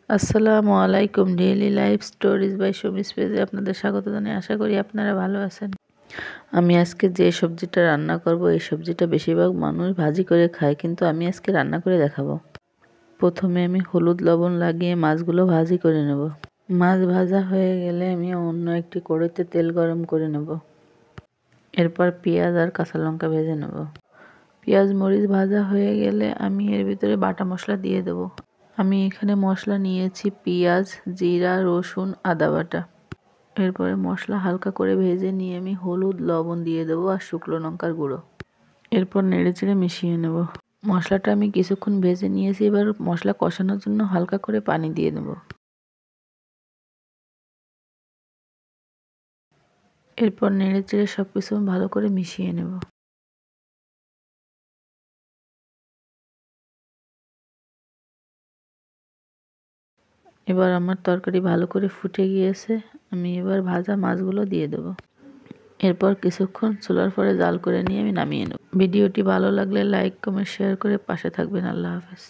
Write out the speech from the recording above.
আসসালামু আলাইকুম। Daily life stories by সুমিস পেজে আপনাদের স্বাগত জানাই। আশা করি আপনারা ভালো আছেন। আমি আজকে যে সবজিটা রান্না করব, এই সবজিটা বেশিরভাগ মানুষ ভাজি করে খায়, কিন্তু আমি আজকে রান্না করে দেখাবো। প্রথমে আমি হলুদ লবণ লাগিয়ে মাছগুলো ভাজি করে নেব। মাছ ভাজা হয়ে গেলে আমি অন্য একটি কড়াইতে তেল গরম করে নেব। এরপর পেঁয়াজ আর কাঁচা লঙ্কা ভেজে নেব। পেঁয়াজ মরিচ ভাজা হয়ে গেলে আমি এর ভিতরে বাটা মশলা দিয়ে দেব। আমি এখানে মশলা নিয়েছি পেঁয়াজ, জিরা, রসুন, আদা বাটা। এরপরে মশলা হালকা করে ভেজে নিয়ে আমি হলুদ লবণ দিয়ে দেবো আর শুকনো লঙ্কার গুঁড়ো। এরপর নেড়েচেড়ে মিশিয়ে নেব। মশলাটা আমি কিছুক্ষণ ভেজে নিয়েছি, এবার মশলা কষানোর জন্য হালকা করে পানি দিয়ে নেব। এরপর নেড়েচেড়ে সব কিছু ভালো করে মিশিয়ে নেব। এবার আমার তরকারি ভালো করে ফুটে গিয়েছে, আমি এবার ভাজা মাছগুলো দিয়ে দেবো। এরপর কিছুক্ষণ চুলার পরে জাল করে নিয়ে আমি নামিয়ে নেব। ভিডিওটি ভালো লাগলে লাইক, কমেন্ট, শেয়ার করে পাশে থাকবেন। আল্লাহ হাফেজ।